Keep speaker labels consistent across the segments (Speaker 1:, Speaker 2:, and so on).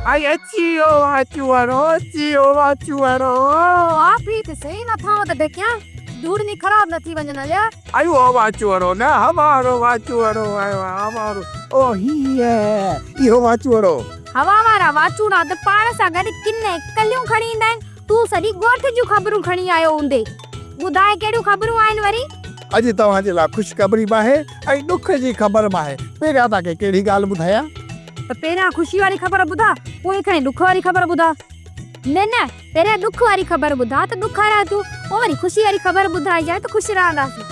Speaker 1: आई अचियो वाचुआरो
Speaker 2: आप ही तो सही ना था तो देखिया दूर नहीं खराब न थी वंजन लिया
Speaker 1: आयो वाचुआरो ना हमारो वाचुआरो आयो हमारो ओ ही है यो वाचुआरो
Speaker 2: हवा वारा वाचूड़ा त पाण सा गॾु किन्ने कलियूं खणी ईंदा आहिनि तू सॼी ॻोठ जूं ख़बरूं खणी आयो हूंदे ॿुधाए कहिड़ियूं ख़बरूं आहिनि वरी
Speaker 1: अॼु तव्हांजे लाइ ख़ुशख़बरी बि आहे ऐं ॾुख जी ख़बर बि आहे पहिरियां तव्हांखे कहिड़ी ॻाल्हि ॿुधायां
Speaker 2: त पहिरियां ख़ुशी वारी ख़बर ॿुधा पोइ खणी ॾुख वारी ख़बर ॿुधा न न पहिरियां ॾुख वारी ख़बर ॿुधा त ॾुखारा तूं पोइ वरी ख़ुशी वारी ख़बर ॿुधाइजांइ त ख़ुशि रहंदासीं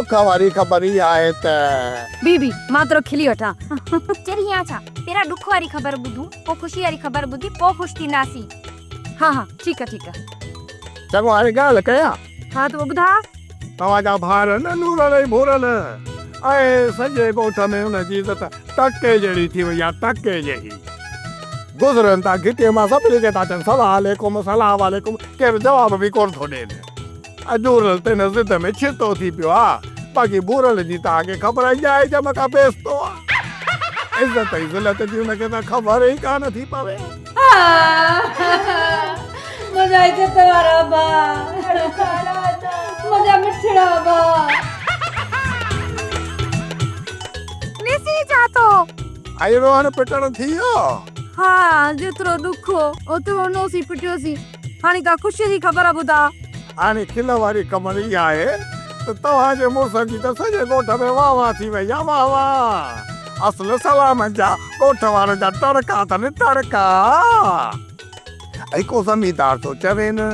Speaker 1: ॾुख वारी ख़बर ई आहे त
Speaker 2: बीबी मां तोरो खिली वठां चरिया छा पहिरियां ॾुख वारी ख़बर ॿुधूं पोइ ख़ुशी वारी ख़बर ॿुधी पोइ ख़ुशि थींदासीं हा ठीकु आहे
Speaker 1: चङो हाणे ॻाल्हि कयां
Speaker 2: हा त ॿुधा
Speaker 1: तव्हांजा भार न नूरल ऐं भूरल ऐं सॼे ॻोठ में हुनजी इज़त टके जहिड़ी थी वई आहे टके जहिड़ी गुज़रनि था घिटे मां सभिनी खे था चवनि सलाह वालेकुम केरु जवाब बि कोन थो ॾिए अजूरल ते न ज़िद में छितो थी पियो आहे बाक़ी भूरल जी तव्हांखे ख़बर आहे जाए जम खां बेस्तो आहे इज़त ऐं ज़िलत जी हुनखे त ख़बर ई कान थी पवे
Speaker 2: मुझे इज्जत वारा बा मुझे मिठड़ा बा निसी जातो
Speaker 1: आई रोहन पिटण थी वियो
Speaker 2: हाँ जेतिरो ॾुख हो ओतिरो नोसी पिटियोसी हाणे का ख़ुशी जी ख़बर ॿुधा
Speaker 1: हाणे खिल वारी ख़बर इहा आहे त तव्हांजे मुड़ुस जी त सॼे ॻोठ में वाह थी वई आहे वाह असुल सलाम जा ॻोठ वारनि जा टड़का अथनि टड़का ऐं को ज़मीदार थो चवे न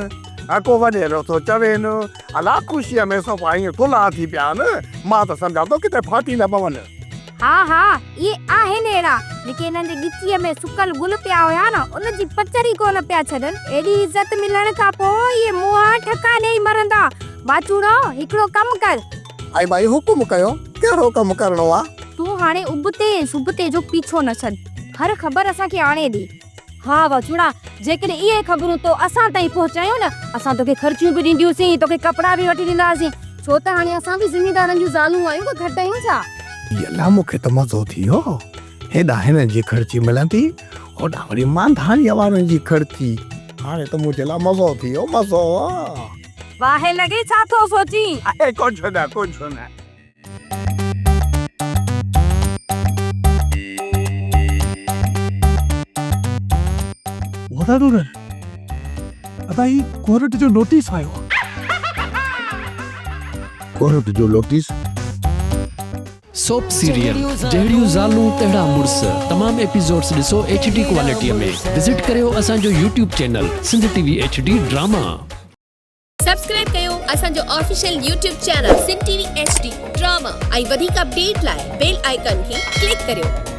Speaker 1: को वॾेरो थो चवे न अला ख़ुशीअ में सफ़ा ईअं थुला थी पिया आहिनि मां त सम्झां थो किथे फाटी न पवनि
Speaker 2: हा इहे आहिनि अहिड़ा जेके हिननि जे ॻिचीअ में सुकल गुल पिया हुया न उनजी पचरी कोन पिया छॾनि एॾी इज़त मिलण खां पोइ इहे मुंहं ठका ॾेई मरंदा बाचूड़ो हिकिड़ो कमु कर
Speaker 1: ऐं भाई हुकुम कयो कहिड़ो कमु करिणो आहे
Speaker 2: तूं हाणे उबते सुबते जो पीछो न छॾ हर ख़बर असांखे आणे ॾे हा बाचूड़ा जेकॾहिं इहे ख़बरूं तो असां ताईं पहुचायूं न असां तोखे ख़र्चियूं बि ॾींदियूंसीं तोखे कपिड़ा बि वठी ॾींदासीं छो त हाणे असां बि ज़िमेदारनि जूं ज़ालूं आहियूं को घटि आहियूं छा
Speaker 1: यला मूंखे त मज़ो थी वियो हेॾा हिननि जी ख़र्ची मिलंदी होॾा वरी मांधाणीअ वारनि जी ख़र्ची हाणे त मुंहिंजे लाइ मज़ो थी वियो मज़ो
Speaker 2: वाहे लॻे छा थो सोची
Speaker 1: कुझु न
Speaker 3: अदाई कोर्ट जो नोटिस आयो
Speaker 1: कोर्ट जो नोटिस
Speaker 4: सोप सीरियल जहिड़ियूं ज़ालूं तहिड़ा मुड़ुस तमाम एपिसोड्स ॾिसो HD क्वालिटीअ में विजिट करियो असांजो YouTube channel Sindh TV HD drama
Speaker 5: subscribe कयो असांजो official YouTube channel Sindh TV HD drama ऐं वधीक अपडेट लाइ बेल आइकन खे क्लिक करियो